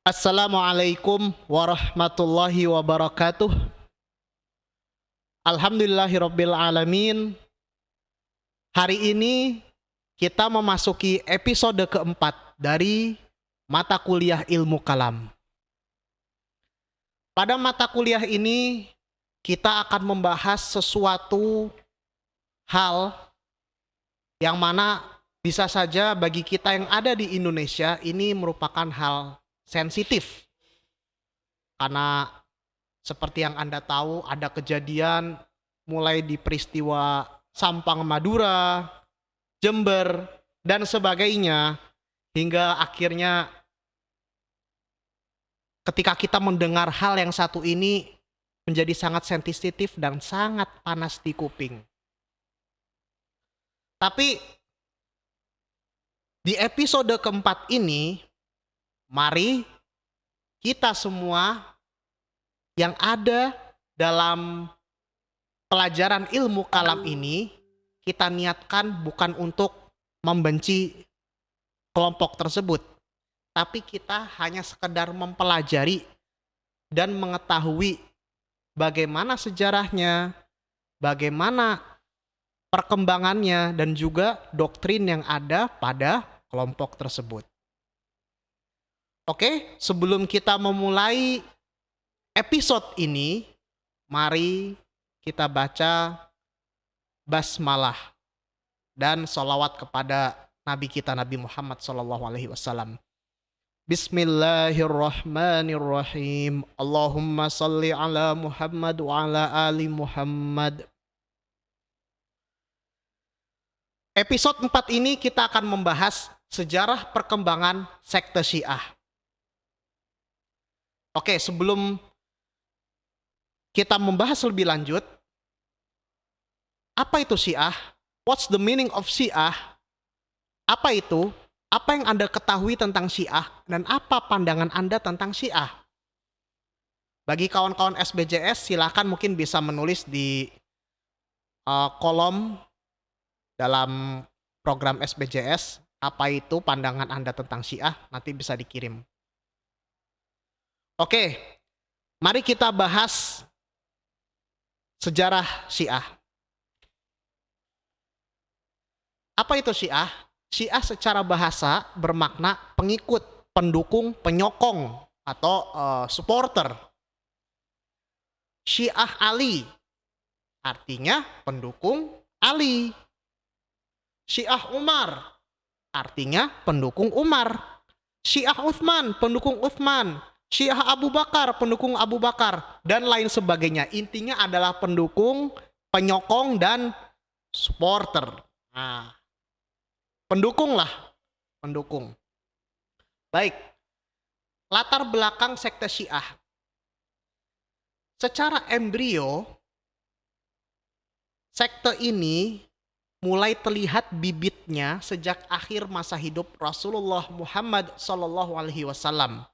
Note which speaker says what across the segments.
Speaker 1: Assalamualaikum warahmatullahi wabarakatuh. Alhamdulillahirabbil alamin. Hari ini kita memasuki episode keempat dari mata kuliah ilmu kalam. Pada mata kuliah ini kita akan membahas sesuatu hal yang mana bisa saja bagi kita yang ada di Indonesia ini merupakan hal sensitif. Karena seperti yang Anda tahu, ada kejadian mulai di peristiwa Sampang Madura, Jember, dan sebagainya, hingga akhirnya ketika kita mendengar hal yang satu ini menjadi sangat sensitif dan sangat panas di kuping. Tapi di episode keempat ini, mari kita semua yang ada dalam pelajaran ilmu kalam ini, kita niatkan bukan untuk membenci kelompok tersebut, tapi kita hanya sekedar mempelajari dan mengetahui bagaimana sejarahnya, bagaimana perkembangannya, dan juga doktrin yang ada pada kelompok tersebut. Oke, sebelum kita memulai episode ini, mari kita baca basmalah dan sholawat kepada Nabi kita Nabi Muhammad SAW. Bismillahirrahmanirrahim. Allahumma salli ala Muhammad wa ala ali Muhammad. Episode 4 ini kita akan membahas sejarah perkembangan sekte Syiah. Oke, sebelum kita membahas lebih lanjut, apa itu Syiah? What's the meaning of Syiah? Apa itu? Apa yang Anda ketahui tentang Syiah? Dan apa pandangan Anda tentang Syiah? Bagi kawan-kawan SBJS, silakan mungkin bisa menulis di kolom dalam program SBJS, apa itu pandangan Anda tentang Syiah, nanti bisa dikirim. Oke, mari kita bahas sejarah Syiah. Apa itu Syiah? Syiah secara bahasa bermakna pengikut, pendukung, penyokong, atau supporter. Syiah Ali artinya pendukung Ali. Syiah Umar artinya pendukung Umar. Syiah Utsman pendukung Utsman. Syiah Abu Bakar pendukung Abu Bakar, dan lain sebagainya. Intinya adalah pendukung, penyokong, dan supporter. Nah, pendukung lah, pendukung. Baik, latar belakang sekte Syiah. Secara embrio, sekte ini mulai terlihat bibitnya sejak akhir masa hidup Rasulullah Muhammad SAW.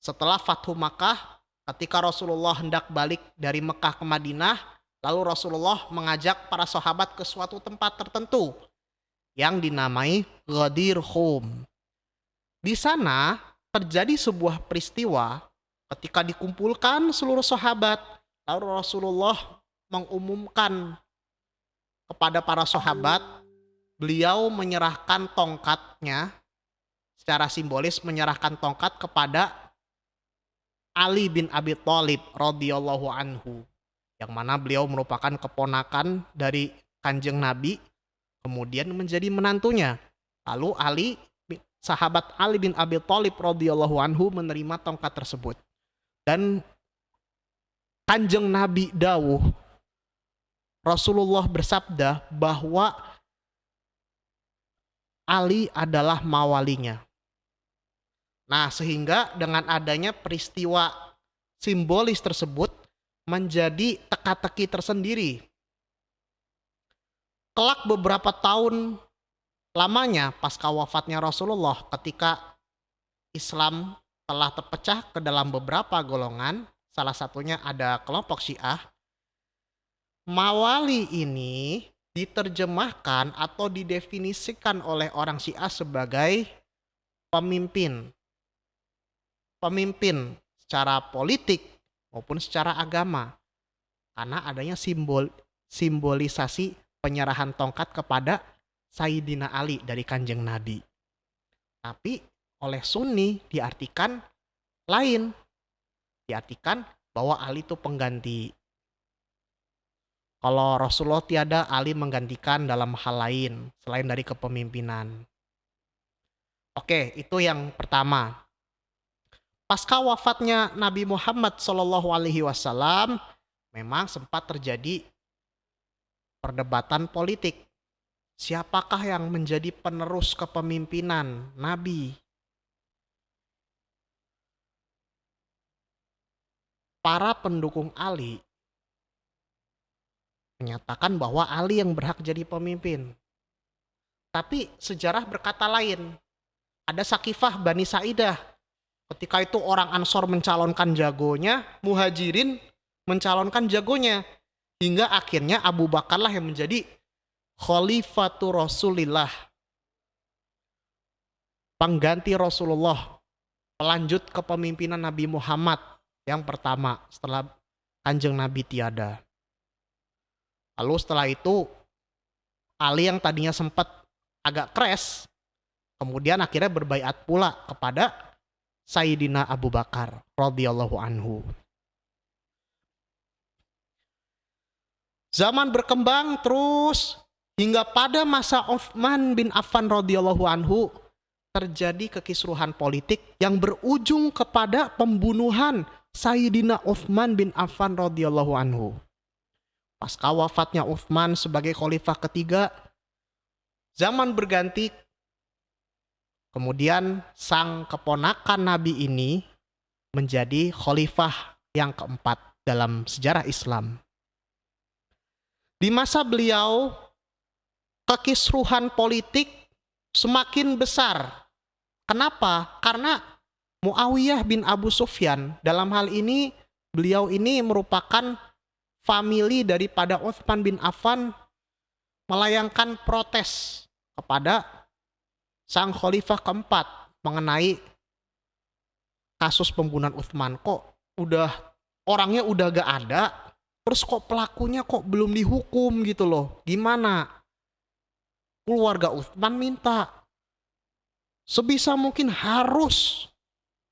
Speaker 1: Setelah Fathu Makkah, ketika Rasulullah hendak balik dari Mekah ke Madinah, lalu Rasulullah mengajak para sahabat ke suatu tempat tertentu yang dinamai Ghadir Khum. Di sana terjadi sebuah peristiwa ketika dikumpulkan seluruh sahabat, lalu Rasulullah mengumumkan kepada para sahabat, beliau menyerahkan tongkatnya, secara simbolis menyerahkan tongkat kepada Ali bin Abi Thalib radhiyallahu anhu, yang mana beliau merupakan keponakan dari Kanjeng Nabi, kemudian menjadi menantunya. Lalu sahabat Ali bin Abi Thalib radhiyallahu anhu menerima tongkat tersebut. Dan Kanjeng Nabi dawuh, Rasulullah bersabda bahwa Ali adalah mawalinya. Nah, sehingga dengan adanya peristiwa simbolis tersebut menjadi teka-teki tersendiri. Kelak beberapa tahun lamanya pasca wafatnya Rasulullah, ketika Islam telah terpecah ke dalam beberapa golongan, salah satunya ada kelompok Syiah, mawali ini diterjemahkan atau didefinisikan oleh orang Syiah sebagai pemimpin pemimpin secara politik maupun secara agama, karena adanya simbolisasi penyerahan tongkat kepada Sayyidina Ali dari Kanjeng Nabi. Tapi oleh Sunni diartikan lain, diartikan bahwa Ali itu pengganti. Kalau Rasulullah tiada, Ali menggantikan dalam hal lain selain dari kepemimpinan. Oke, itu yang pertama. Pasca wafatnya Nabi Muhammad SAW, memang sempat terjadi perdebatan politik. Siapakah yang menjadi penerus kepemimpinan Nabi? Para pendukung Ali menyatakan bahwa Ali yang berhak jadi pemimpin. Tapi sejarah berkata lain. Ada Sakifah Bani Sa'idah. Ketika itu orang Ansor mencalonkan jagonya, Muhajirin mencalonkan jagonya. Hingga akhirnya Abu Bakarlah yang menjadi Khalifatul Rasulillah, pengganti Rasulullah, pelanjut kepemimpinan Nabi Muhammad yang pertama setelah Kanjeng Nabi tiada. Lalu setelah itu Ali yang tadinya sempat agak crash, kemudian akhirnya berbaiat pula kepada Sayyidina Abu Bakar radhiyallahu anhu. Zaman berkembang terus hingga pada masa Utsman bin Affan radhiyallahu anhu terjadi kekisruhan politik yang berujung kepada pembunuhan Sayyidina Utsman bin Affan radhiyallahu anhu. Pasca wafatnya Utsman sebagai khalifah ketiga, zaman berganti. Kemudian sang keponakan Nabi ini menjadi khalifah yang keempat dalam sejarah Islam. Di masa beliau, kekisruhan politik semakin besar. Kenapa? Karena Muawiyah bin Abu Sufyan, dalam hal ini beliau ini merupakan famili daripada Utsman bin Affan, melayangkan protes kepada sang khalifah keempat mengenai kasus pembunuhan Utsman. Kok orangnya udah gak ada, terus kok pelakunya kok belum dihukum gitu loh. Gimana? Keluarga Utsman minta sebisa mungkin harus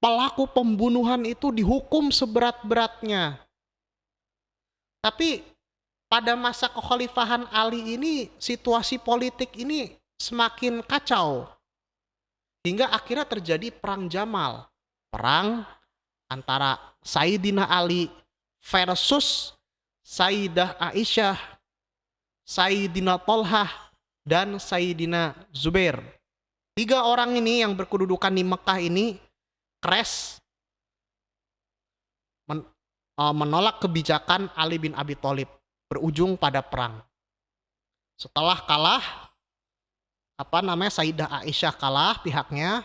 Speaker 1: pelaku pembunuhan itu dihukum seberat-beratnya. Tapi pada masa kekhalifahan Ali ini, situasi politik ini semakin kacau. Hingga akhirnya terjadi perang Jamal. Perang antara Sayyidina Ali versus Sayyidah Aisyah, Sayyidina Tolhah, dan Sayyidina Zubair. 3 orang ini yang berkedudukan di Mekah ini crash menolak kebijakan Ali bin Abi Thalib, berujung pada perang. Setelah kalah, Sayyidah Aisyah kalah pihaknya,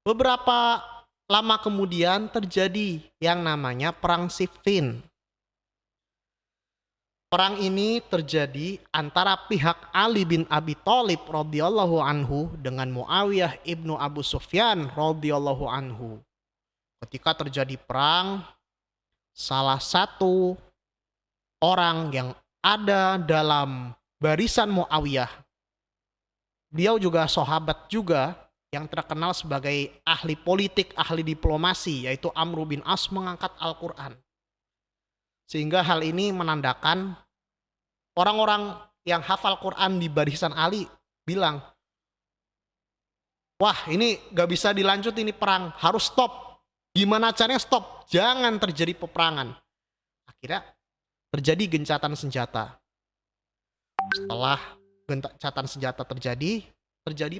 Speaker 1: beberapa lama kemudian terjadi yang namanya Perang Siffin. Perang ini terjadi antara pihak Ali bin Abi Thalib radhiyallahu anhu dengan Muawiyah ibnu Abu Sufyan radhiyallahu anhu. Ketika terjadi perang, salah satu orang yang ada dalam barisan Muawiyah, dia juga sahabat juga yang terkenal sebagai ahli politik, ahli diplomasi, yaitu Amr bin As, mengangkat Al-Quran. Sehingga hal ini menandakan orang-orang yang hafal Quran di barisan Ali bilang, wah ini gak bisa dilanjut, ini perang, harus stop. Gimana caranya stop? Jangan terjadi peperangan. Akhirnya terjadi gencatan senjata. Setelah gencatan senjata terjadi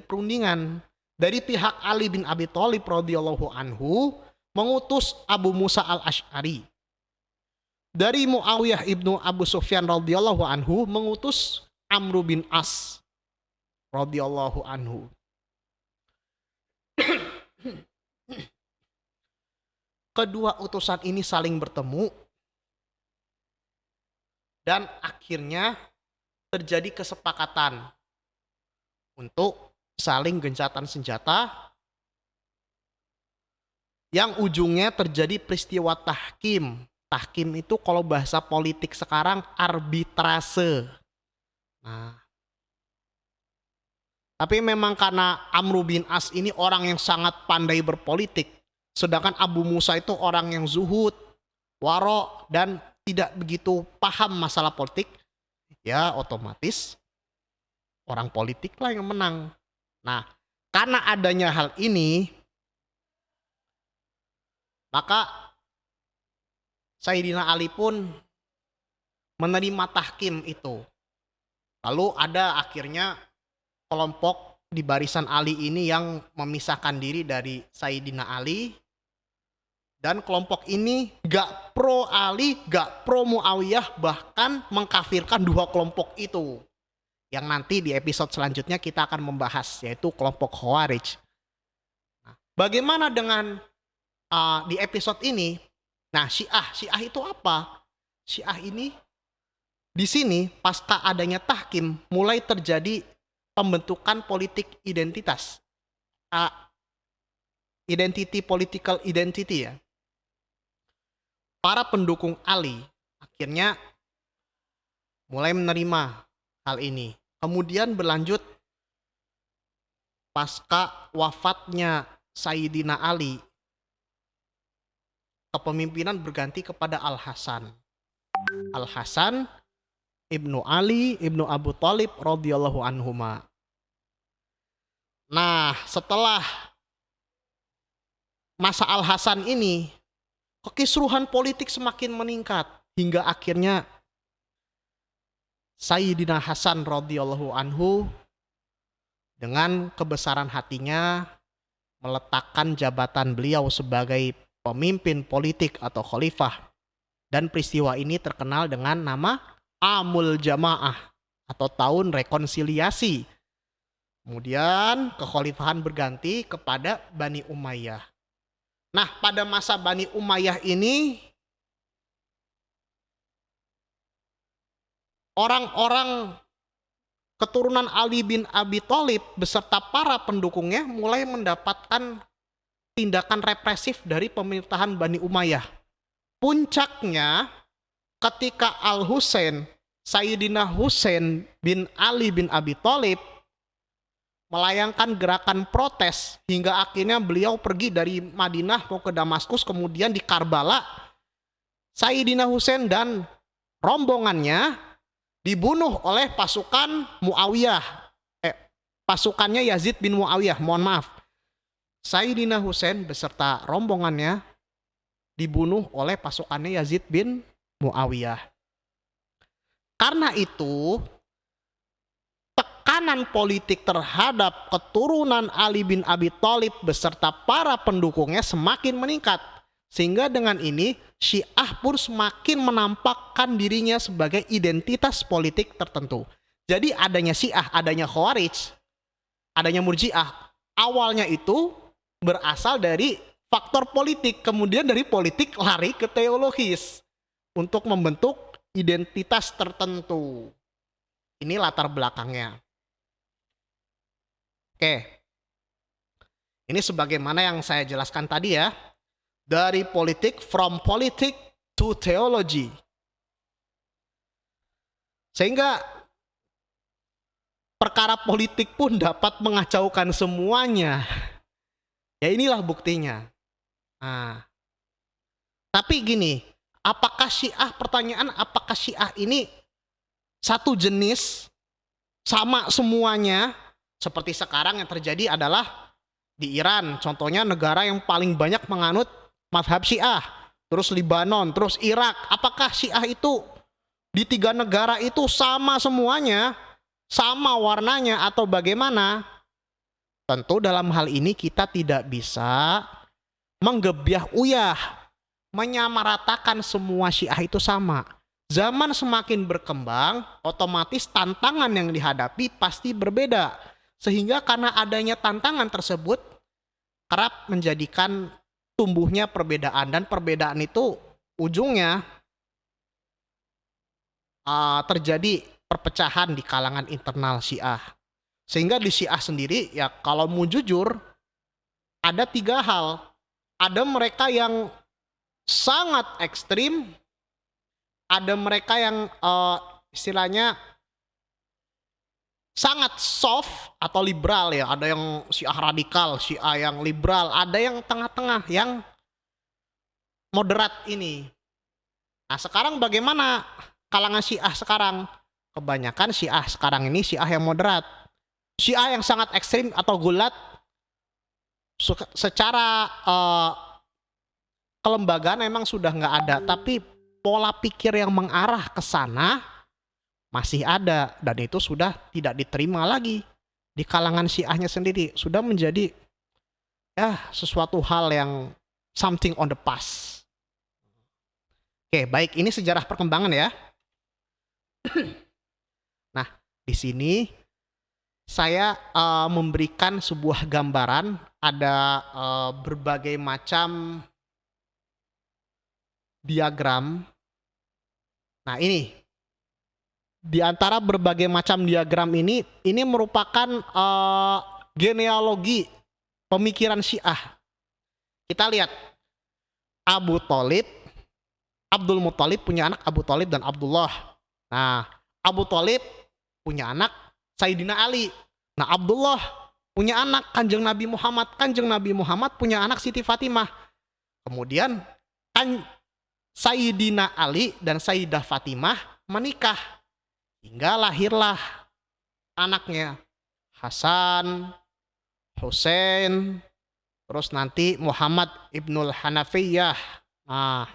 Speaker 1: perundingan. Dari pihak Ali bin Abi Thalib radhiyallahu anhu mengutus Abu Musa al-Asy'ari. Dari Muawiyah ibnu Abu Sufyan radhiyallahu anhu mengutus Amr bin As radhiyallahu anhu. Kedua utusan ini saling bertemu dan akhirnya terjadi kesepakatan untuk saling gencatan senjata yang ujungnya terjadi peristiwa tahkim. Tahkim itu kalau bahasa politik sekarang arbitrase. Nah, tapi memang karena Amr bin As ini orang yang sangat pandai berpolitik, sedangkan Abu Musa itu orang yang zuhud, waro, dan tidak begitu paham masalah politik, ya otomatis orang politik lah yang menang. Nah, karena adanya hal ini, maka Sayyidina Ali pun menerima tahkim itu. Lalu ada akhirnya kelompok di barisan Ali ini yang memisahkan diri dari Sayyidina Ali, dan kelompok ini gak pro Ali, gak pro Muawiyah, bahkan mengkafirkan dua kelompok itu yang nanti di episode selanjutnya kita akan membahas, yaitu kelompok Khawarij. Nah, bagaimana dengan di episode ini? Nah, Syiah itu apa? Syiah ini di sini pasca adanya tahkim mulai terjadi pembentukan politik identitas, political identity ya. Para pendukung Ali akhirnya mulai menerima hal ini. Kemudian berlanjut pasca wafatnya Sayyidina Ali, kepemimpinan berganti kepada Al-Hasan. Al-Hasan Ibnu Ali, Ibnu Abu Thalib radhiyallahu anhuma. Nah, setelah masa Al-Hasan ini, kekisruhan politik semakin meningkat hingga akhirnya Sayyidina Hasan radhiyallahu anhu dengan kebesaran hatinya meletakkan jabatan beliau sebagai pemimpin politik atau khalifah, dan peristiwa ini terkenal dengan nama Amul Jamaah atau tahun rekonsiliasi. Kemudian kekhalifahan berganti kepada Bani Umayyah. Nah, pada masa Bani Umayyah ini orang-orang keturunan Ali bin Abi Thalib beserta para pendukungnya mulai mendapatkan tindakan represif dari pemerintahan Bani Umayyah. Puncaknya ketika Al-Husain, Sayyidina Husain bin Ali bin Abi Thalib melayangkan gerakan protes hingga akhirnya beliau pergi dari Madinah mau ke Damaskus, kemudian di Karbala Sayyidina Husain dan rombongannya dibunuh oleh pasukan Muawiyah. Pasukannya Yazid bin Muawiyah, mohon maaf. Sayyidina Husain beserta rombongannya dibunuh oleh pasukannya Yazid bin Muawiyah. Karena itu, tekanan politik terhadap keturunan Ali bin Abi Thalib beserta para pendukungnya semakin meningkat. Sehingga dengan ini Syiah pun semakin menampakkan dirinya sebagai identitas politik tertentu. Jadi adanya Syiah, adanya Khawarij, adanya Murji'ah, awalnya itu berasal dari faktor politik, kemudian dari politik lari ke teologis untuk membentuk identitas tertentu. Ini latar belakangnya. Oke. Ini sebagaimana yang saya jelaskan tadi ya. Dari politik, from politik to theology. Sehingga perkara politik pun dapat mengacaukan semuanya. Ya inilah buktinya. Nah, tapi gini, apakah Syiah ini satu jenis, sama semuanya? Seperti sekarang yang terjadi adalah di Iran, contohnya negara yang paling banyak menganut mazhab Syiah, terus Libanon, terus Irak. Apakah Syiah itu di tiga negara itu sama semuanya, sama warnanya atau bagaimana? Tentu dalam hal ini kita tidak bisa menggebyah-uyah, menyamaratakan semua Syiah itu sama. Zaman semakin berkembang, otomatis tantangan yang dihadapi pasti berbeda. Sehingga karena adanya tantangan tersebut, kerap menjadikan tumbuhnya perbedaan. Dan perbedaan itu ujungnya terjadi perpecahan di kalangan internal Syiah. Sehingga di Syiah sendiri, ya kalau mau jujur, ada tiga hal. Ada mereka yang sangat ekstrim, ada mereka yang istilahnya sangat soft atau liberal ya. Ada yang Syiah radikal, Syiah yang liberal, ada yang tengah-tengah, yang moderat ini. Nah, sekarang bagaimana kalangan Syiah sekarang? Kebanyakan Syiah sekarang ini Syiah yang moderat. Syiah yang sangat ekstrim atau gulat secara kelembagaan memang sudah nggak ada, tapi pola pikir yang mengarah ke sana masih ada, dan itu sudah tidak diterima lagi di kalangan Syiahnya sendiri. Sudah menjadi ya sesuatu hal yang something on the past. Oke, baik, ini sejarah perkembangan ya. Nah, di sini saya memberikan sebuah gambaran, ada berbagai macam diagram. Nah, ini di antara berbagai macam diagram ini merupakan genealogi pemikiran Syiah. Kita lihat Abu Thalib, Abdul Muthalib punya anak Abu Thalib dan Abdullah. Nah, Abu Thalib punya anak Sayyidina Ali. Nah, Abdullah punya anak Kanjeng Nabi Muhammad. Kanjeng Nabi Muhammad punya anak Siti Fatimah. Kemudian Sayyidina Ali dan Sayyidah Fatimah menikah. Hingga lahirlah anaknya Hasan, Hussein, terus nanti Muhammad Ibnul Hanafiyah. Nah,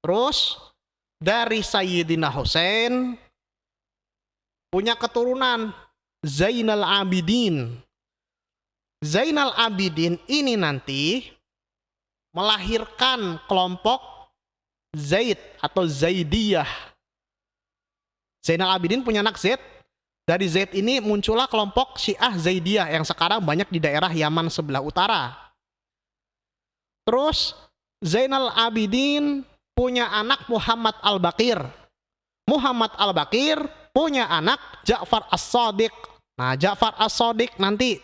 Speaker 1: terus dari Sayyidina Hussein punya keturunan Zainal Abidin. Zainal Abidin ini nanti melahirkan kelompok Zaid atau Zaidiyah. Zainal Abidin punya anak Zaid. Dari Zaid ini muncullah kelompok Syiah Zaidiyah yang sekarang banyak di daerah Yaman sebelah utara. Terus Zainal Abidin punya anak Muhammad Al-Baqir. Muhammad Al-Baqir punya anak Ja'far As-Shadiq. Nah, Ja'far As-Shadiq nanti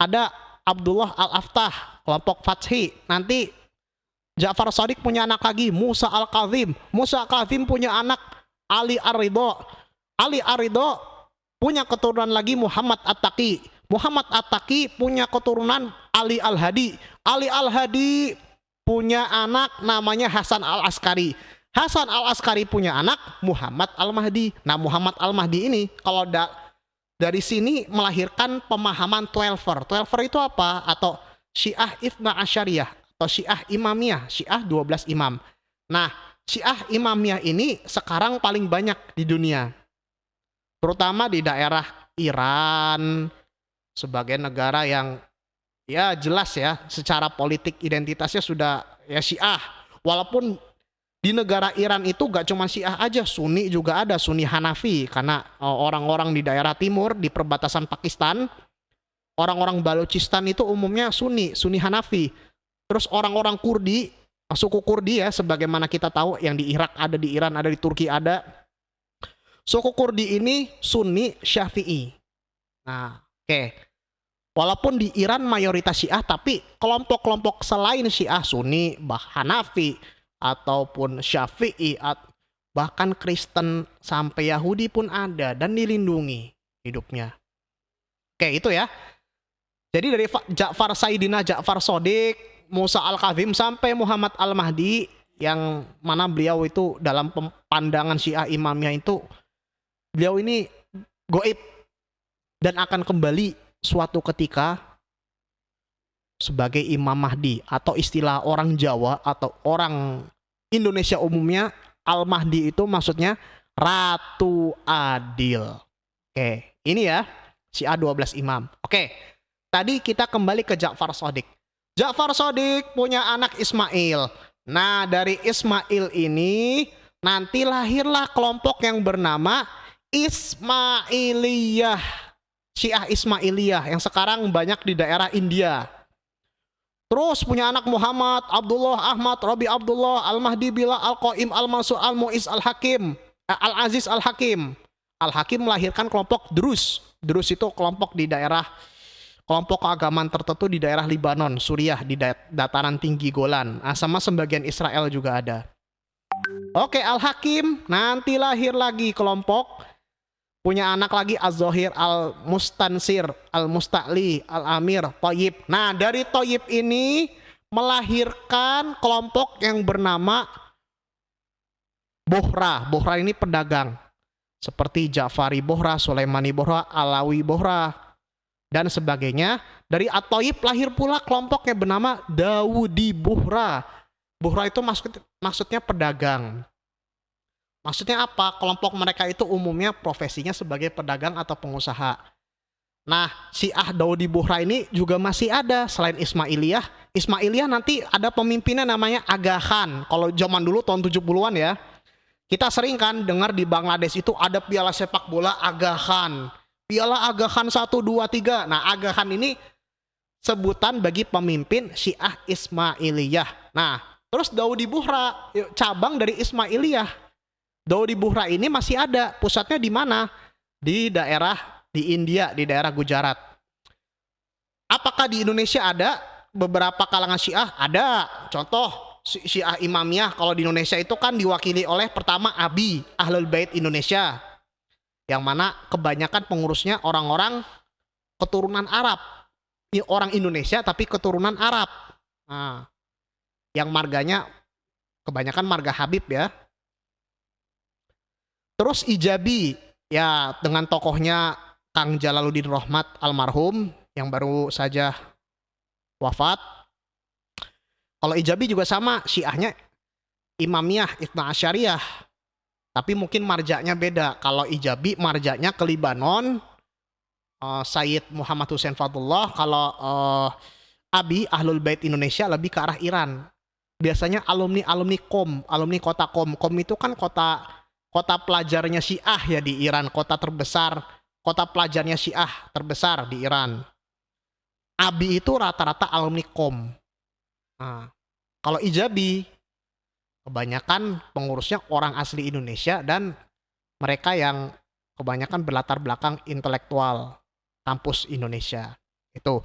Speaker 1: ada Abdullah Al-Aftah, kelompok Fathi. Nanti Ja'far As-Shadiq punya anak lagi Musa Al-Kazim. Musa Al-Kazim punya anak Ali Ar-Ridho. Ali Ar-Ridho punya keturunan lagi Muhammad At-Taqi. Muhammad At-Taqi punya keturunan Ali Al-Hadi. Ali Al-Hadi punya anak namanya Hasan Al-Askari. Hasan Al-Askari punya anak Muhammad Al-Mahdi. Nah, Muhammad Al-Mahdi ini kalau dari sini melahirkan pemahaman Twelver. Twelver itu apa? Atau Syiah Ithna Asyariyah atau Syiah Imamiyah, Syiah 12 imam. Nah, Syiah Imamiyah ini sekarang paling banyak di dunia, terutama di daerah Iran, sebagai negara yang ya jelas ya secara politik identitasnya sudah ya Syiah. Walaupun di negara Iran itu gak cuma Syiah aja, Sunni juga ada, Sunni Hanafi, karena orang-orang di daerah timur di perbatasan Pakistan, orang-orang Balochistan itu umumnya Sunni Hanafi. Terus orang-orang Kurdi, suku Kurdi ya, sebagaimana kita tahu yang di Irak ada, di Iran ada, di Turki ada. Suku Kurdi ini Sunni Syafi'i. Nah, oke. Walaupun di Iran mayoritas Syiah, tapi kelompok-kelompok selain Syiah, Sunni, Hanafi, ataupun Syafi'i, bahkan Kristen sampai Yahudi pun ada dan dilindungi hidupnya. Oke, itu ya. Jadi dari Sayyidina Ja'far Shadiq, Musa Al-Kazim sampai Muhammad Al-Mahdi, yang mana beliau itu dalam pandangan Syiah Imamiyah itu beliau ini goib dan akan kembali suatu ketika sebagai Imam Mahdi, atau istilah orang Jawa atau orang Indonesia umumnya, Al-Mahdi itu maksudnya Ratu Adil. Oke, ini ya Syiah 12 imam. Oke, tadi kita kembali ke Ja'far Shadiq. Ja'far Shadiq punya anak Ismail. Nah, dari Ismail ini nanti lahirlah kelompok yang bernama Ismailiyah. Syiah Ismailiyah yang sekarang banyak di daerah India. Terus punya anak Muhammad, Abdullah, Ahmad, Rabi Abdullah, Al-Mahdi, Bilal, Al-Qaim, Al-Mansur, Al-Mu'iz, Al-Hakim, Al-Aziz, Al-Hakim. Al-Hakim melahirkan kelompok Drus. Drus itu kelompok di daerah kelompok keagamaan tertentu di daerah Libanon, Suriah, di dataran tinggi Golan. Nah, sama sebagian Israel juga ada. Oke, Al-Hakim, nanti lahir lagi kelompok, punya anak lagi Az-Zohir, Al-Mustansir, Al-Musta'li, Al-Amir, Toyib. Nah, dari Toyib ini melahirkan kelompok yang bernama Bohra. Bohra ini pedagang. Seperti Ja'fari Bohra, Sulaimani Bohra, Alawi Bohra, dan sebagainya. Dari At-Toyib lahir pula kelompok yang bernama Dawudi Bohra. Bohra itu maksudnya pedagang. Maksudnya apa? Kelompok mereka itu umumnya profesinya sebagai pedagang atau pengusaha. Nah, Syiah Dawudi Bohra ini juga masih ada selain Ismailiyah. Ismailiyah nanti ada pemimpinnya namanya Aga Khan. Kalau zaman dulu tahun 70-an ya. Kita sering kan dengar di Bangladesh itu ada piala sepak bola Aga Khan. Piala Aga Khan 1, 2, 3. Nah, Aga Khan ini sebutan bagi pemimpin Syiah Ismailiyah. Nah, terus Dawudi Bohra, cabang dari Ismailiyah. Dawudi Bohra ini masih ada. Pusatnya di mana? Di India, di daerah Gujarat. Apakah di Indonesia ada beberapa kalangan Syiah? Ada. Contoh, Syiah Imamiyah kalau di Indonesia itu kan diwakili oleh pertama ABI, Ahlul Bait Indonesia. Yang mana kebanyakan pengurusnya orang-orang keturunan Arab. Ini orang Indonesia tapi keturunan Arab. Nah, yang marganya kebanyakan marga Habib ya. Terus Ijabi ya dengan tokohnya Kang Jalaluddin Rohmat almarhum yang baru saja wafat. Kalau Ijabi juga sama, Syiahnya Imamiyah, Ithna Asyariyah. Tapi mungkin marjaknya beda. Kalau Ijabi marjaknya ke Libanon, Sayyid Muhammad Hussein Fadullah. Kalau ABI, Ahlul Bait Indonesia lebih ke arah Iran. Biasanya alumni KOM, alumni kota KOM. KOM itu kan kota pelajarnya Syiah ya di Iran, kota terbesar, kota pelajarnya Syiah terbesar di Iran. ABI itu rata-rata alumni KOM. Nah, kalau Ijabi kebanyakan pengurusnya orang asli Indonesia dan mereka yang kebanyakan berlatar belakang intelektual kampus Indonesia. Itu.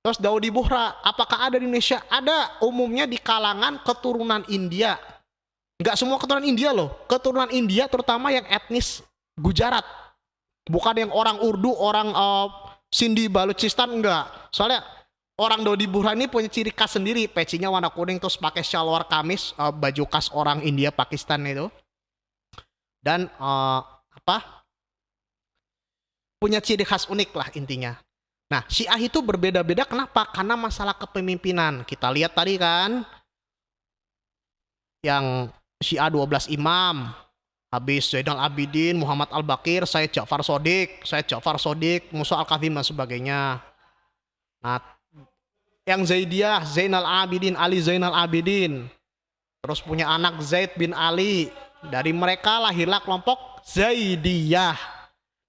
Speaker 1: Terus Dawudi Bohra, apakah ada di Indonesia? Ada, umumnya di kalangan keturunan India. Nggak semua keturunan India loh. Keturunan India terutama yang etnis Gujarat. Bukan yang orang Urdu, orang Sindhi, Baluchistan, enggak. Soalnya orang Dawudi Bohra ini punya ciri khas sendiri. Pecinya warna kuning, terus pakai shalwar kamis, baju khas orang India, Pakistan itu. Dan punya ciri khas unik lah intinya. Nah, Syiah itu berbeda-beda kenapa? Karena masalah kepemimpinan. Kita lihat tadi kan, yang Syiah 12 imam, habis Zainal Abidin, Muhammad Al-Baqir, Sayyid Ja'far Shodiq, Musa Al-Kazim dan sebagainya. Nah, yang Zaidiyah, Zainal Abidin, Ali Zainal Abidin. Terus punya anak Zaid bin Ali. Dari mereka lahirlah kelompok Zaidiyah.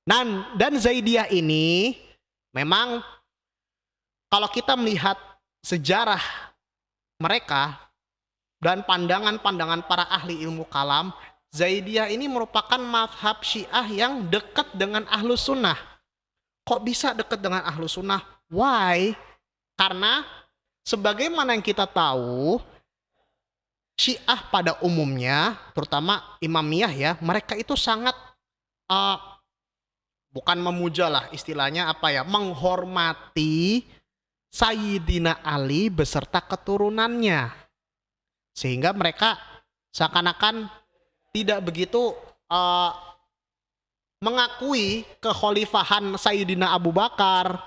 Speaker 1: Dan Zaidiyah ini memang kalau kita melihat sejarah mereka dan pandangan-pandangan para ahli ilmu kalam, Zaidiyah ini merupakan mazhab Syiah yang dekat dengan Ahlus Sunnah. Kok bisa dekat dengan Ahlus Sunnah? Why? Karena sebagaimana yang kita tahu, Syiah pada umumnya, terutama Imamiyah ya, mereka itu sangat bukan memuja lah istilahnya menghormati Sayyidina Ali beserta keturunannya. Sehingga mereka seakan-akan tidak begitu mengakui kekhalifahan Sayyidina Abu Bakar,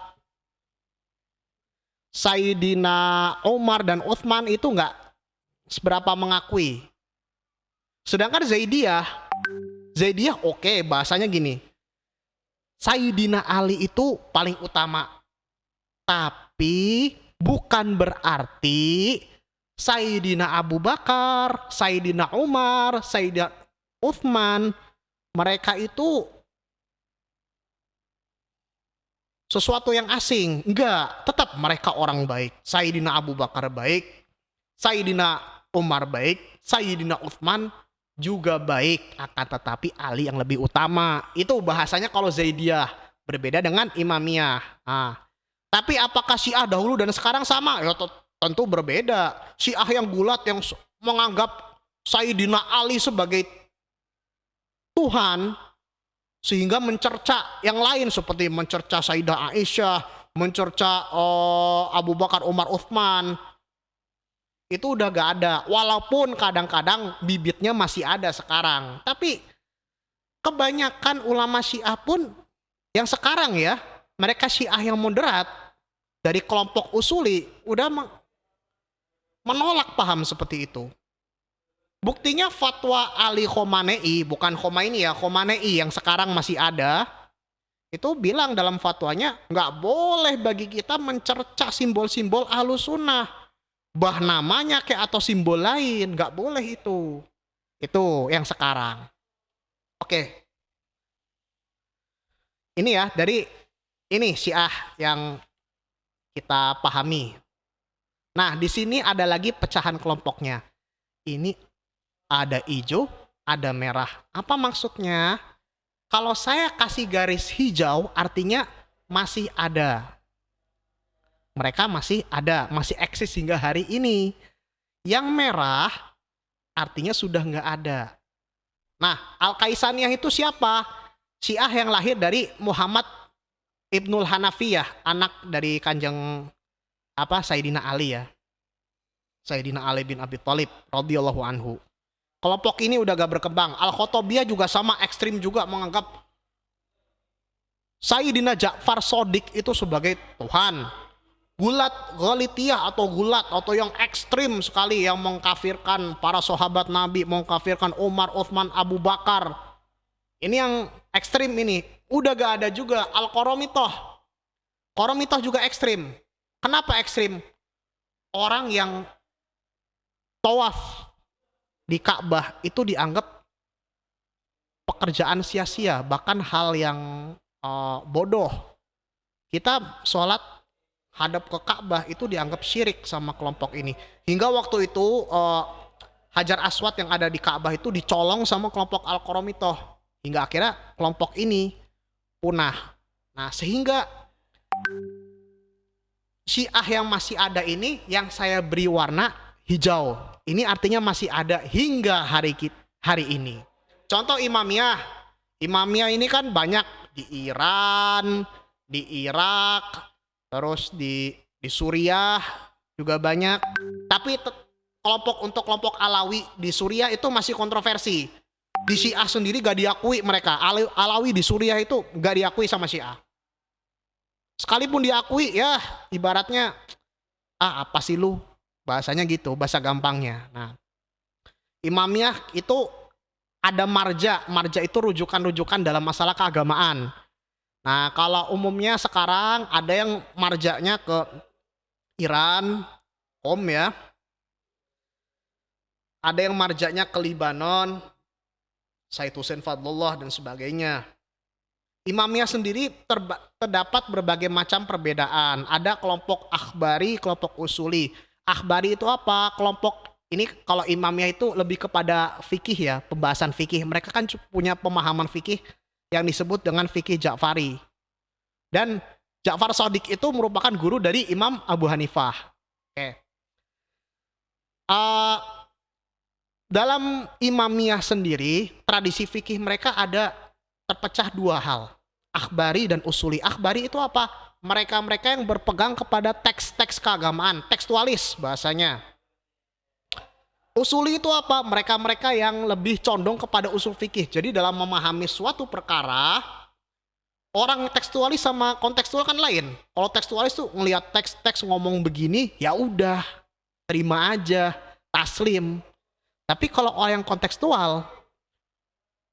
Speaker 1: Sayyidina Umar dan Utsman itu enggak seberapa mengakui. Sedangkan Zaidiyah oke, bahasanya gini. Sayyidina Ali itu paling utama. Tapi bukan berarti Sayyidina Abu Bakar, Sayyidina Umar, Sayyidina Utsman, mereka itu sesuatu yang asing. Enggak, tetap mereka orang baik. Sayyidina Abu Bakar baik, Sayyidina Umar baik, Sayyidina Utsman juga baik, akan tetapi Ali yang lebih utama. Itu bahasanya kalau Zaidiyah, berbeda dengan Imamiyah. Nah, Tapi apakah Syiah dahulu dan sekarang sama? Ya tentu berbeda. Syiah yang gulat yang menganggap Sayyidina Ali sebagai Tuhan sehingga mencerca yang lain seperti mencerca Sayyidah Aisyah, mencerca Abu Bakar, Umar, Uthman, itu udah gak ada. Walaupun kadang-kadang bibitnya masih ada sekarang. Tapi kebanyakan ulama Syiah pun yang sekarang ya, mereka Syiah yang moderat dari kelompok usuli udah menolak paham seperti itu. Buktinya fatwa Ali Khomeini, bukan Khomeini ya, Khomeini yang sekarang masih ada, itu bilang dalam fatwanya nggak boleh bagi kita mencerca simbol-simbol Ahlus Sunnah, bah namanya kayak atau simbol lain, nggak boleh itu. Itu yang sekarang. Oke, ini ya dari ini Syiah yang kita pahami. Nah, di sini ada lagi pecahan kelompoknya. Ini ada hijau, ada merah. Apa maksudnya? Kalau saya kasih garis hijau, artinya masih ada. Mereka masih ada, masih eksis hingga hari ini. Yang merah, artinya sudah nggak ada. Nah, Al-Kaisaniyah itu siapa? Syiah yang lahir dari Muhammad Ibnul Hanafiyah, anak dari Kanjeng Sayyidina Ali ya. Sayyidina Ali bin Abi Thalib radhiyallahu anhu. Kelompok ini udah gak berkembang. Al-Khattobiyah juga sama ekstrim juga menganggap Sayyidina Ja'far Shadiq itu sebagai Tuhan. Gulat Ghalithiyah atau gulat atau yang ekstrim sekali yang mengkafirkan para sahabat Nabi, mengkafirkan Umar, Uthman, Abu Bakar. Ini yang ekstrim ini. Udah gak ada juga. Al-Qaramithah. Qaramithah juga ekstrim. Kenapa ekstrim? Orang yang tawaf di Ka'bah itu dianggap pekerjaan sia-sia, bahkan hal yang bodoh. Kita sholat hadap ke Ka'bah itu dianggap syirik sama kelompok ini. Hingga waktu itu Hajar Aswad yang ada di Ka'bah itu dicolong sama kelompok Al-Qaramithah. Hingga akhirnya kelompok ini punah. Nah, sehingga Syiah yang masih ada ini yang saya beri warna hijau. Ini artinya masih ada hingga hari ini. Contoh Imamiyah. Imamiyah ini kan banyak di Iran, di Irak, terus di Suriah juga banyak. Tapi untuk kelompok Alawi di Suriah itu masih kontroversi. Di Syiah sendiri gak diakui mereka. Alawi di Suriah itu gak diakui sama Syiah. Sekalipun diakui ya ibaratnya apa sih lu? Bahasanya gitu, bahasa gampangnya. Nah, Imamiyah itu ada marja. Marja itu rujukan-rujukan dalam masalah keagamaan. Nah, kalau umumnya sekarang ada yang marjanya ke Iran, ya. Ada yang marjanya ke Libanon, Said Hussein Fadlullah dan sebagainya. Imamiyah sendiri terdapat berbagai macam perbedaan. Ada kelompok akhbari, kelompok usuli. Akhbari itu apa? Kelompok ini kalau Imamiyah itu lebih kepada fikih ya, pembahasan fikih. Mereka kan punya pemahaman fikih yang disebut dengan fikih Ja'fari. Dan Ja'far Shadiq itu merupakan guru dari Imam Abu Hanifah. Oke. Dalam Imamiyah sendiri, tradisi fikih mereka ada terpecah dua hal. Akhbari dan usuli. Akhbari itu apa? Mereka-mereka yang berpegang kepada teks-teks keagamaan, tekstualis bahasanya. Usuli itu apa? Mereka-mereka yang lebih condong kepada usul fikih. Jadi dalam memahami suatu perkara, orang tekstualis sama kontekstual kan lain. Kalau tekstualis tuh ngelihat teks-teks ngomong begini, ya udah, terima aja, taslim. Tapi kalau orang yang kontekstual,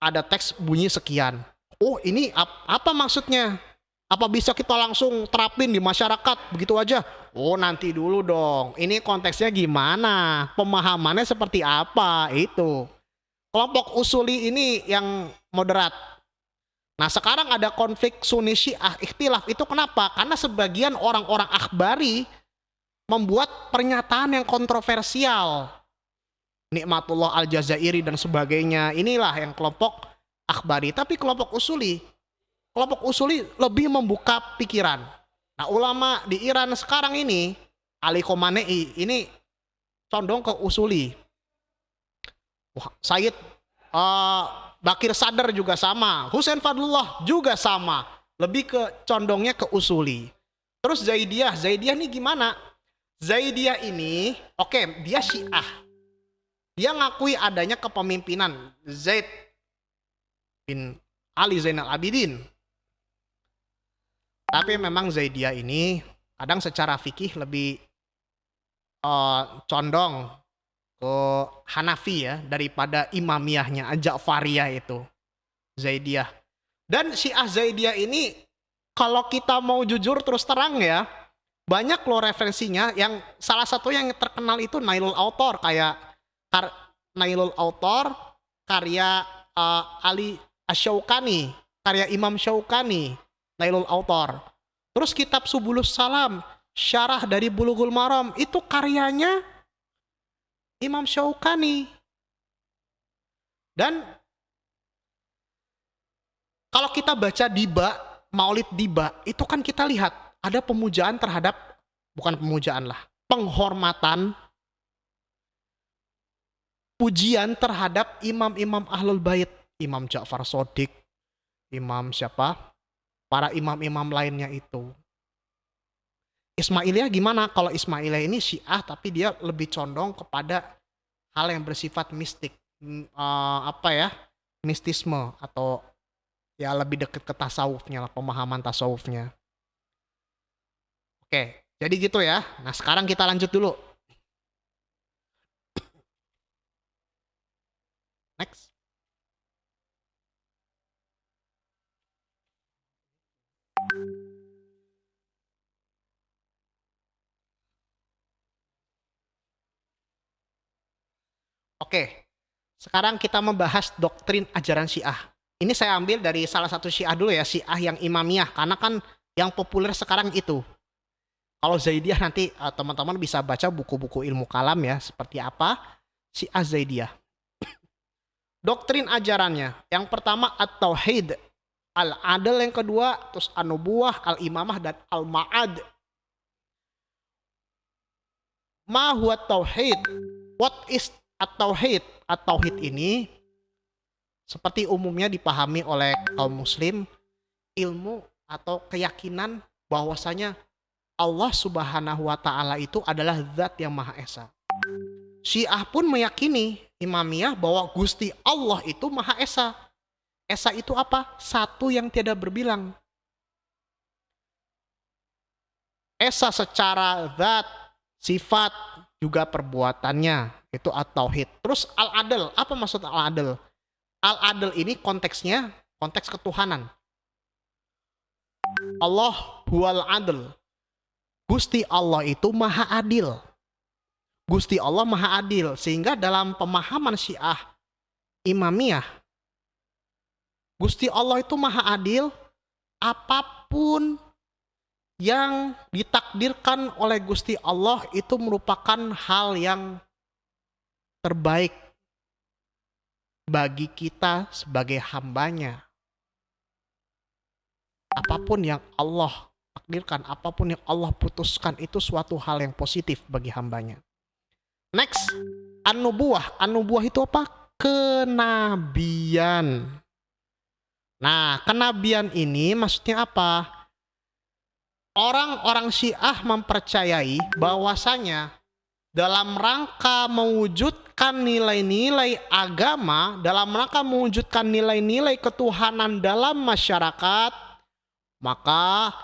Speaker 1: ada teks bunyi sekian. Oh, ini apa maksudnya? Apa bisa kita langsung terapin di masyarakat begitu aja? Oh, nanti dulu dong. Ini konteksnya gimana? Pemahamannya seperti apa? Itu. Kelompok usuli ini yang moderat. Nah, sekarang ada konflik Sunni Syiah ikhtilaf. Itu kenapa? Karena sebagian orang-orang akhbari membuat pernyataan yang kontroversial. Nikmatullah Al-Jazairi dan sebagainya. Inilah yang kelompok akhbari. Tapi kelompok usuli lebih membuka pikiran. Nah, ulama di Iran sekarang ini, Ali Khamenei ini condong ke usuli. Sayyid Bakir Sadar juga sama, Husain Fadlullah juga sama, lebih ke condongnya ke usuli. Terus Zaidiyah ini gimana? Zaidiyah ini, oke, dia Syiah. Dia ngakui adanya kepemimpinan Zaid bin Ali Zainal Abidin. Tapi memang Zaidiyah ini kadang secara fikih lebih condong ke Hanafi ya daripada Imamiyahnya, Ja'fariyah itu. Zaidiyah. Dan Syiah Zaidiyah ini kalau kita mau jujur terus terang ya, banyak loh referensinya, yang salah satu yang terkenal itu Nailul Autor, kayak Nailul Autor karya Ali Asy-Syaukani, karya Imam Syaukani, Nailul Autor. Terus kitab Subulus Salam, syarah dari Bulughul Maram, itu karyanya Imam Syaukani. Dan kalau kita baca Diba, Maulid Diba, itu kan kita lihat ada pemujaan terhadap, bukan pemujaan lah, penghormatan, pujian terhadap imam-imam Ahlul Bait, Imam Ja'far Shodiq, Imam siapa, para imam-imam lainnya itu. Ismailiyah gimana? Kalau Ismailiyah ini Syiah tapi dia lebih condong kepada hal yang bersifat mistik, mistisme, atau ya lebih dekat ke tasawufnya lah, pemahaman tasawufnya. Oke, jadi gitu ya. Nah, sekarang kita lanjut dulu. Next. Oke, sekarang kita membahas doktrin ajaran Syiah. Ini saya ambil dari salah satu Syiah dulu ya, Syiah yang Imamiyah, karena kan yang populer sekarang itu. Kalau Zaidiyah nanti teman-teman bisa baca buku-buku ilmu kalam ya, seperti apa Syiah Zaidiyah. Doktrin ajarannya, yang pertama At-Tauhid, Al-Adl yang kedua, terus An-Nubuwah, Al-Imamah, dan Al-Ma'ad. Ma huwa Tauhid? What is At-Tauhid? At-Tauhid ini seperti umumnya dipahami oleh kaum muslim, ilmu atau keyakinan bahwasanya Allah Subhanahu wa taala itu adalah zat yang Maha Esa. Syiah pun meyakini, Imamiyah, bahwa Gusti Allah itu Maha Esa. Esa itu apa? Satu yang tiada berbilang. Esa secara zat, sifat, juga perbuatannya. Itu at-tauhid. Terus al-adl. Apa maksud al-adl? Al-adl ini konteksnya, konteks ketuhanan. Allah huwal adl. Gusti Allah itu maha adil. Gusti Allah maha adil. Sehingga dalam pemahaman Syiah Imamiyah, Gusti Allah itu maha adil. Apapun yang ditakdirkan oleh Gusti Allah itu merupakan hal yang terbaik bagi kita sebagai hambanya. Apapun yang Allah takdirkan, apapun yang Allah putuskan, itu suatu hal yang positif bagi hambanya. Next, An-Nubuwah. An-Nubuwah itu apa? Kenabian. Nah, kenabian ini maksudnya apa? Orang-orang Syiah mempercayai bahwasanya dalam rangka mewujudkan nilai-nilai agama, dalam rangka mewujudkan nilai-nilai ketuhanan dalam masyarakat, maka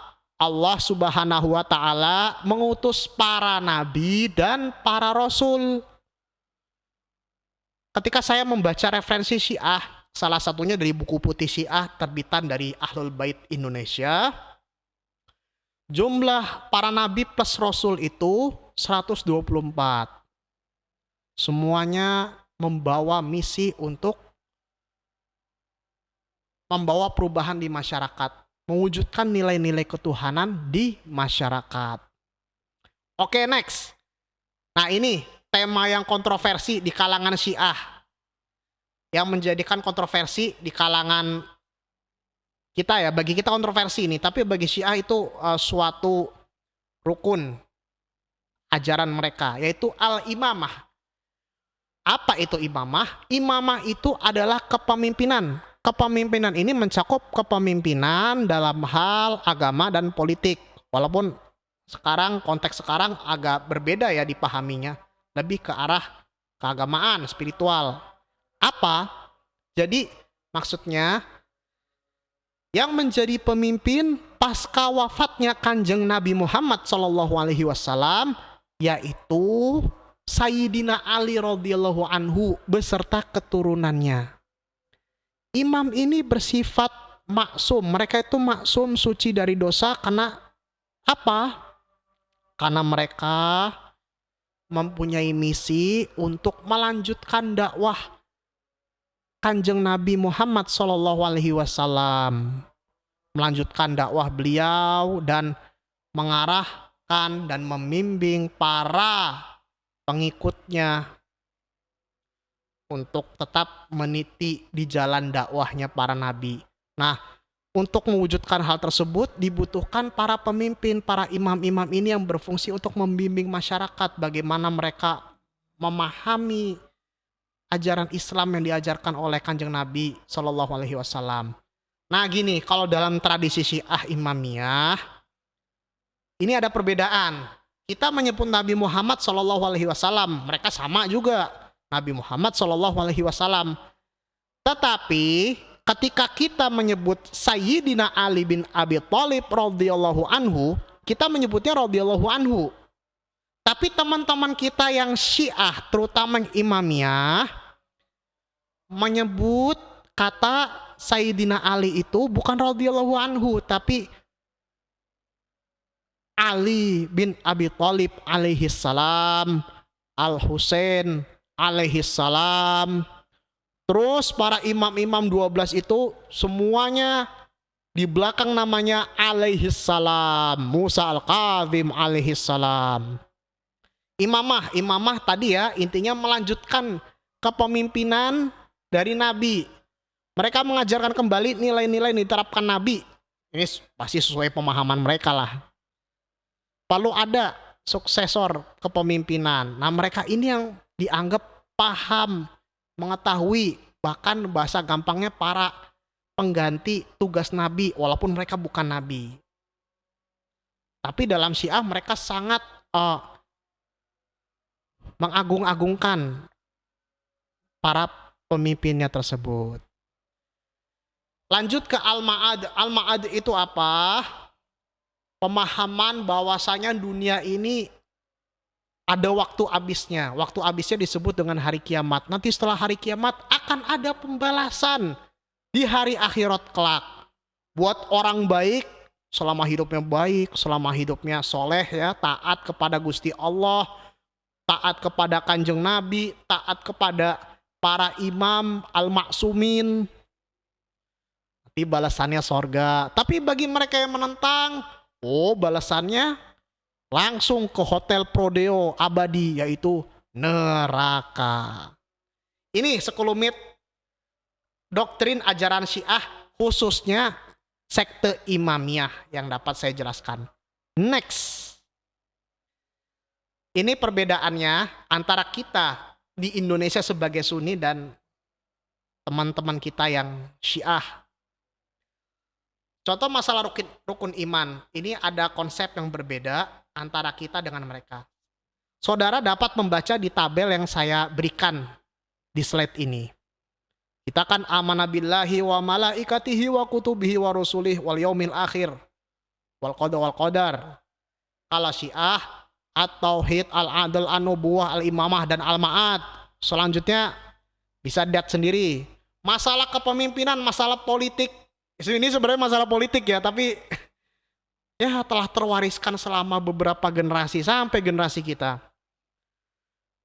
Speaker 1: Allah Subhanahu wa taala mengutus para nabi dan para rasul. Ketika saya membaca referensi Syiah, salah satunya dari buku putih Syiah terbitan dari Ahlul Bait Indonesia, jumlah para nabi plus rasul itu 124. Semuanya membawa misi untuk membawa perubahan di masyarakat, mewujudkan nilai-nilai ketuhanan di masyarakat. Oke, next. Nah, ini tema yang kontroversi di kalangan Syiah, yang menjadikan kontroversi di kalangan Kita ya, bagi kita kontroversi ini, tapi bagi Syiah itu suatu rukun ajaran mereka, yaitu al-imamah. Apa itu imamah? Imamah itu adalah kepemimpinan. Kepemimpinan ini mencakup kepemimpinan dalam hal agama dan politik. Walaupun sekarang konteks sekarang agak berbeda ya dipahaminya, lebih ke arah keagamaan, spiritual. Apa? Jadi maksudnya yang menjadi pemimpin pasca wafatnya Kanjeng Nabi Muhammad SAW yaitu Sayyidina Ali radhiyallahu anhu beserta keturunannya. Imam ini bersifat maksum. Mereka itu maksum, suci dari dosa karena apa? Karena mereka mempunyai misi untuk melanjutkan dakwah Kanjeng Nabi Muhammad SAW, melanjutkan dakwah beliau dan mengarahkan dan membimbing para pengikutnya untuk tetap meniti di jalan dakwahnya para nabi. Nah, untuk mewujudkan hal tersebut dibutuhkan para pemimpin, para imam-imam ini yang berfungsi untuk membimbing masyarakat bagaimana mereka memahami ajaran Islam yang diajarkan oleh Kanjeng Nabi Shallallahu Alaihi Wasallam. Nah gini, kalau dalam tradisi Syiah Imamiyah ini ada perbedaan. Kita menyebut Nabi Muhammad Shallallahu Alaihi Wasallam, mereka sama juga Nabi Muhammad Shallallahu Alaihi Wasallam. Tetapi ketika kita menyebut Sayyidina Ali bin Abi Thalib radhiyallahu anhu, kita menyebutnya radhiyallahu anhu. Tapi teman-teman kita yang Syiah, terutama yang Imamiyah, menyebut kata Sayyidina Ali itu bukan radhiyallahu anhu, tapi Ali bin Abi Thalib alaihi salam, Al-Husain alaihi salam. Terus para imam-imam 12 itu semuanya di belakang namanya alaihi salam. Musa Al-Kazim alaihi salam. Imamah tadi ya intinya melanjutkan kepemimpinan dari Nabi. Mereka mengajarkan kembali nilai-nilai yang diterapkan Nabi. Ini pasti sesuai pemahaman mereka lah. Perlu ada suksesor kepemimpinan. Nah mereka ini yang dianggap paham, mengetahui, bahkan bahasa gampangnya para pengganti tugas Nabi walaupun mereka bukan Nabi. Tapi dalam Syiah mereka sangat mengagung-agungkan para pemimpinnya tersebut. Lanjut ke Al-Ma'ad. Al-Ma'ad itu apa? Pemahaman bahwasanya dunia ini ada waktu habisnya. Waktu habisnya disebut dengan hari kiamat. Nanti setelah hari kiamat akan ada pembalasan di hari akhirat kelak. Buat orang baik, selama hidupnya baik, selama hidupnya soleh ya, taat kepada Gusti Allah, taat kepada Kanjeng Nabi, taat kepada para imam al-maksumin, nanti balasannya sorga. Tapi bagi mereka yang menentang, balasannya langsung ke hotel Prodeo abadi, yaitu neraka. Ini sekelumit doktrin ajaran Syiah, khususnya sekte Imamiyah yang dapat saya jelaskan. Next. Ini perbedaannya antara kita di Indonesia sebagai Sunni dan teman-teman kita yang Syiah. Contoh masalah rukun iman, ini ada konsep yang berbeda antara kita dengan mereka. Saudara dapat membaca di tabel yang saya berikan di slide ini. Kita kan amana billahi wa malaikatihi wa kutubihi wa rusulih wal yaumil akhir wal qadar. Kalau Syiah at-tauhid, al-adl, an-nubuwah, al-imamah dan al-ma'ad. Selanjutnya bisa lihat sendiri. Masalah kepemimpinan, masalah politik. Ini sebenarnya masalah politik ya, tapi ya telah terwariskan selama beberapa generasi sampai generasi kita.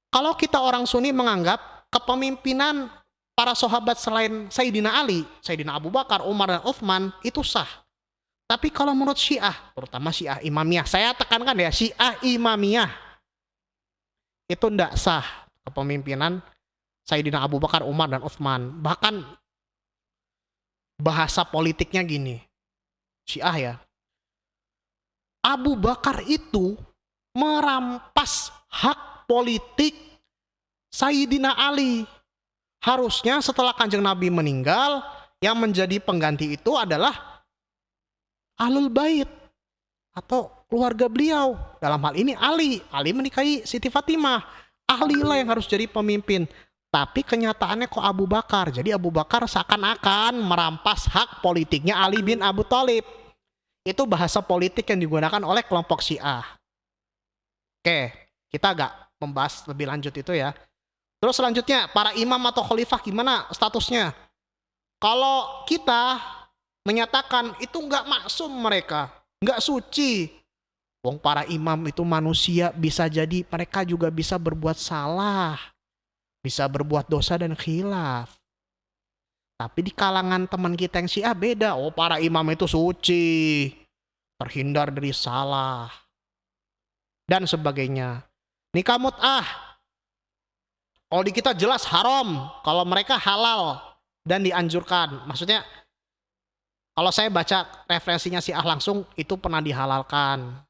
Speaker 1: Kalau kita orang Sunni menganggap kepemimpinan para sahabat selain Sayyidina Ali, Sayyidina Abu Bakar, Umar dan Uthman itu sah. Tapi kalau menurut Syiah, terutama Syiah Imamiyah, saya tekankan ya, Syiah Imamiyah itu tidak sah kepemimpinan Sayyidina Abu Bakar, Umar dan Uthman. Bahkan Bahasa politiknya gini, Syiah ya. Abu Bakar itu merampas hak politik Sayyidina Ali. Harusnya setelah Kanjeng Nabi meninggal, yang menjadi pengganti itu adalah Ahlul Bait atau keluarga beliau. Dalam hal ini Ali. Ali menikahi Siti Fatimah. Ali lah yang harus jadi pemimpin. Tapi kenyataannya kok Abu Bakar. Jadi Abu Bakar seakan-akan merampas hak politiknya Ali bin Abu Thalib. Itu bahasa politik yang digunakan oleh kelompok Syiah. Oke, kita agak membahas lebih lanjut itu ya. Terus selanjutnya, para imam atau khalifah gimana statusnya? Kalau kita menyatakan itu nggak maksum mereka, nggak suci. Wong para imam itu manusia, bisa jadi mereka juga bisa berbuat salah. Bisa berbuat dosa dan khilaf. Tapi di kalangan teman kita yang Syiah beda. Oh, para imam itu suci, terhindar dari salah, dan sebagainya. Nikah mut'ah, kalau di kita jelas haram, kalau mereka halal dan dianjurkan. Maksudnya, kalau saya baca referensinya Syiah langsung, itu pernah dihalalkan.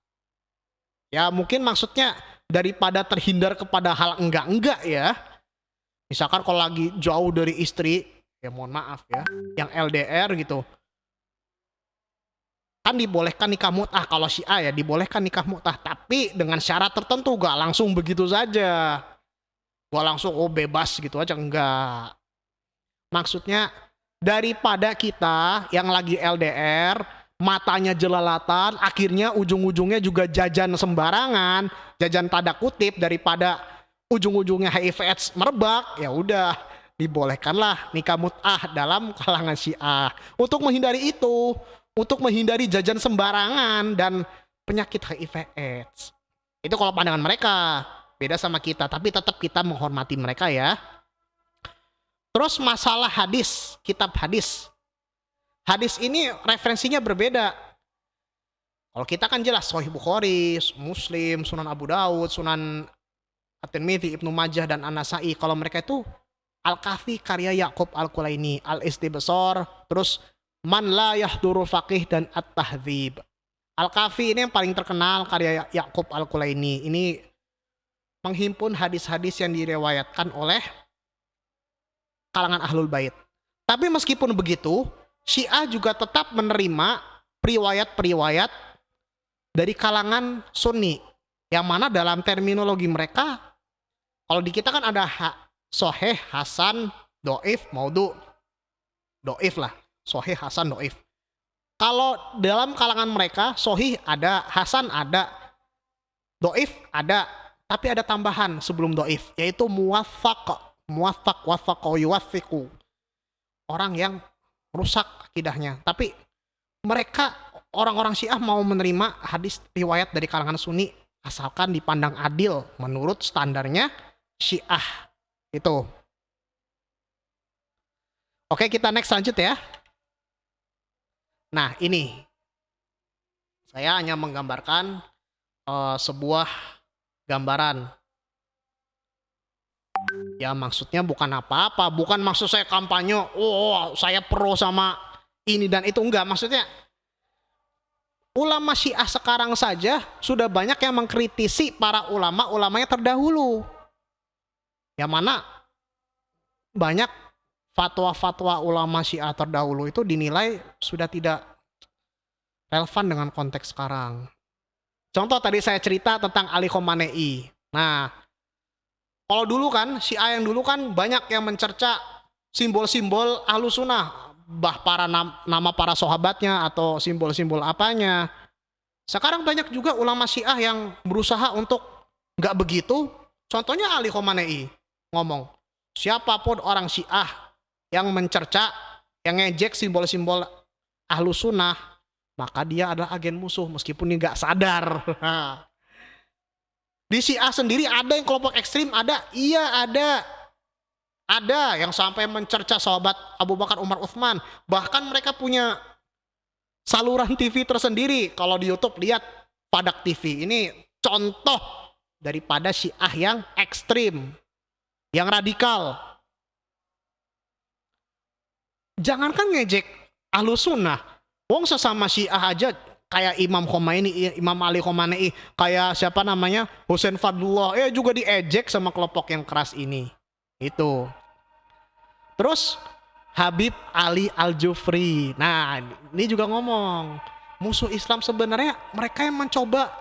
Speaker 1: Ya mungkin maksudnya daripada terhindar kepada hal enggak-enggak ya. Misalkan kalau lagi jauh dari istri, ya mohon maaf ya, yang LDR gitu, kan dibolehkan nikah mut'ah. Kalau Syiah ya dibolehkan nikah mut'ah, tapi dengan syarat tertentu, gak langsung begitu saja. Gak langsung oh bebas gitu aja, enggak. Maksudnya daripada kita yang lagi LDR, matanya jelalatan, akhirnya ujung-ujungnya juga jajan sembarangan, jajan tanda kutip, daripada ujung-ujungnya HIV/AIDS merebak, ya udah dibolehkanlah nikah mut'ah dalam kalangan Syiah untuk menghindari itu, untuk menghindari jajan sembarangan dan penyakit HIV/AIDS. Itu kalau pandangan mereka, beda sama kita, tapi tetap kita menghormati mereka ya. Terus masalah hadis, kitab hadis. Hadis ini referensinya berbeda. Kalau kita kan jelas Sahih Bukhari, Muslim, Sunan Abu Daud, Sunan At-Tirmidzi, Ibnu Majah, dan An-Nasai. Kalau mereka itu Al-Kafi karya Ya'qub Al-Kulaini, Al-Istibsar, terus Man La Yahduru Faqih, dan At-Tahdzib. Al-Kafi ini yang paling terkenal karya Ya'qub Al-Kulaini. Ini menghimpun hadis-hadis yang direwayatkan oleh kalangan Ahlul Bait. Tapi meskipun begitu, Syiah juga tetap menerima periwayat-periwayat dari kalangan Sunni, yang mana dalam terminologi mereka, kalau di kita kan ada Soheh, Hasan, Do'if, Maudhu. Do'if lah, Soheh, Hasan, Do'if. Kalau dalam kalangan mereka, Sohih ada, Hasan ada, Do'if ada, tapi ada tambahan sebelum Do'if, yaitu muwaffaq, waffaq, yuwaffiqu. Orang yang rusak akidahnya. Tapi mereka, orang-orang Syiah mau menerima hadis riwayat dari kalangan Sunni asalkan dipandang adil menurut standarnya Syiah. Itu. Oke, kita next lanjut ya. Nah, ini saya hanya menggambarkan sebuah gambaran. Ya maksudnya bukan apa-apa, bukan maksud saya kampanye, oh saya pro sama ini dan itu, enggak. Maksudnya ulama Syiah sekarang saja sudah banyak yang mengkritisi para ulama-ulamanya terdahulu. Yang mana banyak fatwa-fatwa ulama Syiah terdahulu itu dinilai sudah tidak relevan dengan konteks sekarang. Contoh tadi saya cerita tentang Ali Khomeini. Nah, kalau dulu kan, Syiah yang dulu kan banyak yang mencerca simbol-simbol Ahlus Sunnah, nama para sahabatnya atau simbol-simbol apanya. Sekarang banyak juga ulama Syiah yang berusaha untuk nggak begitu. Contohnya Ali Khomeini ngomong, siapapun orang Syiah yang mencerca, yang ngejek simbol-simbol Ahlus Sunnah, maka dia adalah agen musuh meskipun dia nggak sadar. Di Syiah sendiri ada yang kelompok ekstrim, ada, iya ada. Ada yang sampai mencerca sahabat Abu Bakar, Umar, Utsman. Bahkan mereka punya saluran TV tersendiri. Kalau di YouTube lihat Padak TV. Ini contoh daripada Syiah yang ekstrim, yang radikal. Jangankan ngejek Ahlus Sunnah. Wong sesama Syiah aja kayak Imam Khomeini, Imam Ali Khomeini, kayak siapa namanya Husain Fadlullah, juga diejek sama kelompok yang keras ini. Itu. Terus Habib Ali Al-Jufri. Nah, ini juga ngomong, musuh Islam sebenarnya mereka yang mencoba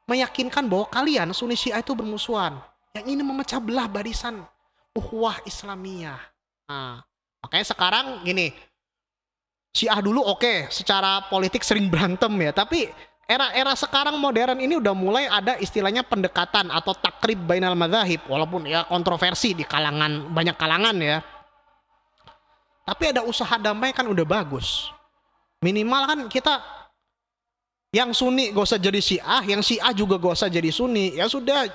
Speaker 1: meyakinkan bahwa kalian Sunni Syiah itu bermusuhan. Yang ini memecah belah barisan ukhuwah Islamiyah. Nah, makanya sekarang gini, Syiah dulu oke, secara politik sering berantem ya, tapi era-era sekarang modern ini udah mulai ada istilahnya pendekatan atau takrib bainal madzahib, walaupun ya kontroversi di kalangan banyak kalangan ya. Tapi ada usaha damai kan udah bagus. Minimal kan kita yang Sunni gak usah jadi Syiah, yang Syiah juga gak usah jadi Sunni. Ya sudah,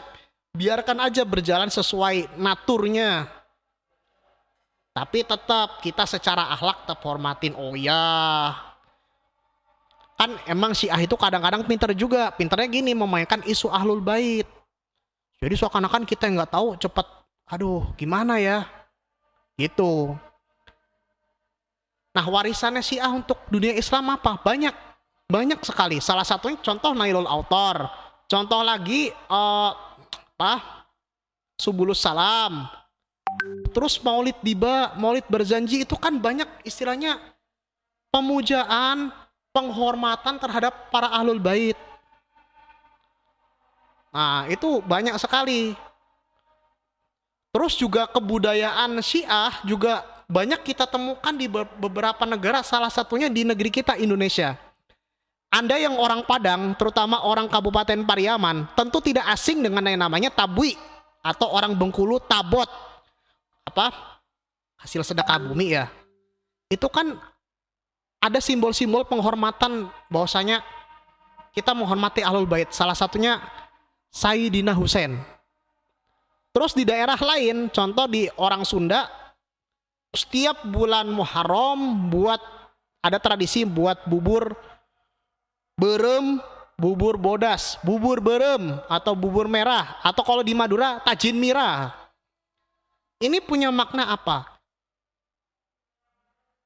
Speaker 1: biarkan aja berjalan sesuai naturnya. Tapi tetap kita secara akhlak tetap hormatin. Oh ya, kan emang Syiah itu kadang-kadang pinter juga. Pinternya gini, memainkan isu ahlul bait. Jadi seakan-akan kita nggak tahu cepat. Aduh, gimana ya? Gitu. Nah, warisannya Syiah untuk dunia Islam apa? Banyak sekali. Salah satunya contoh Nailul Autar. Contoh lagi Subulus Salam. Terus Maulid Diba, Maulid Berzanji itu kan banyak istilahnya pemujaan, penghormatan terhadap para ahlul bait. Nah, itu banyak sekali. Terus juga kebudayaan Syiah juga banyak kita temukan di beberapa negara, salah satunya di negeri kita Indonesia. Anda yang orang Padang, terutama orang Kabupaten Pariaman, tentu tidak asing dengan yang namanya tabwi, atau orang Bengkulu tabot. Hasil sedekah bumi ya. Itu kan ada simbol-simbol penghormatan bahwasanya kita menghormati ahlul bait. Salah satunya Sayyidina Husain. Terus di daerah lain, contoh di orang Sunda, setiap bulan Muharram ada tradisi buat bubur berem, bubur bodas, bubur berem atau bubur merah, atau kalau di Madura tajin mira. Ini punya makna apa?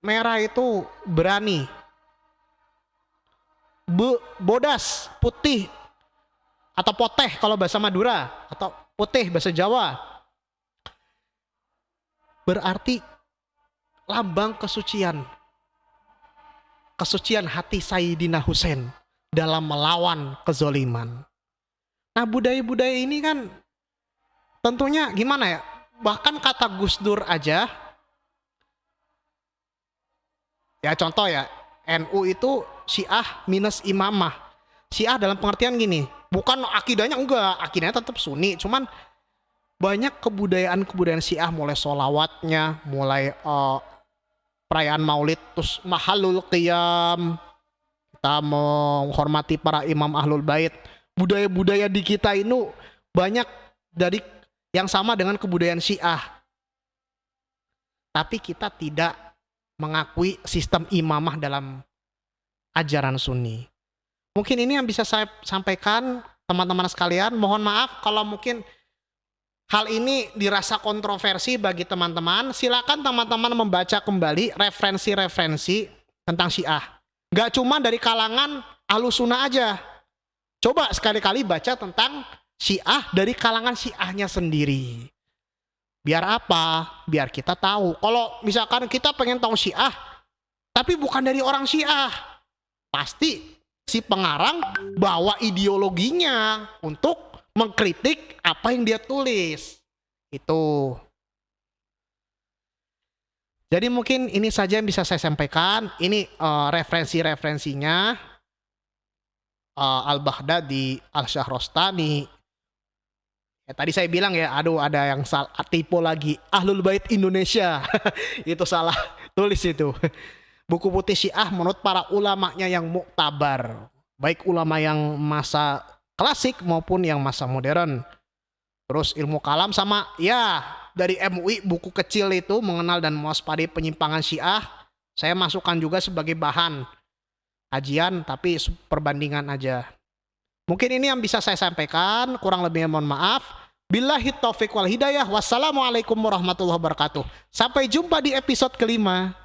Speaker 1: Merah itu berani. Bodas putih atau poteh kalau bahasa Madura, atau putih bahasa Jawa. Berarti lambang kesucian. Kesucian hati Sayyidina Husain dalam melawan kezoliman. Nah, budaya-budaya ini kan tentunya gimana ya? Bahkan kata Gus Dur aja, ya contoh ya, NU itu Syiah minus imamah. Syiah dalam pengertian gini, bukan akidahnya enggak, akidahnya tetap Sunni, cuman banyak kebudayaan Syiah, mulai sholawatnya, mulai perayaan maulid, terus mahalul qiyam, kita menghormati para imam ahlul bait. Budaya-budaya di kita ini banyak dari yang sama dengan kebudayaan Syiah. Tapi kita tidak mengakui sistem imamah dalam ajaran Sunni. Mungkin ini yang bisa saya sampaikan teman-teman sekalian. Mohon maaf kalau mungkin hal ini dirasa kontroversi bagi teman-teman. Silakan teman-teman membaca kembali referensi-referensi tentang Syiah. Gak cuma dari kalangan Ahlus Sunnah aja. Coba sekali-kali baca tentang Syiah dari kalangan Syiahnya sendiri. Biar apa? Biar kita tahu. Kalau misalkan kita pengen tahu Syiah, tapi bukan dari orang Syiah, pasti si pengarang bawa ideologinya untuk mengkritik apa yang dia tulis. Itu. Jadi mungkin ini saja yang bisa saya sampaikan. Ini referensi-referensinya Al-Baghdadi, Al-Syahrostani. Ya, tadi saya bilang ya, aduh ada yang salah tipe lagi, Ahlul Bait Indonesia. Itu salah tulis itu. Buku putih Syiah menurut para ulamanya yang muktabar, baik ulama yang masa klasik maupun yang masa modern. Terus ilmu kalam sama ya dari MUI, buku kecil itu mengenal dan mewaspadai penyimpangan Syiah. Saya masukkan juga sebagai bahan kajian, tapi perbandingan aja. Mungkin ini yang bisa saya sampaikan, kurang lebihnya mohon maaf. Billahi taufiq wal hidayah. Wassalamualaikum warahmatullahi wabarakatuh. Sampai jumpa di episode kelima.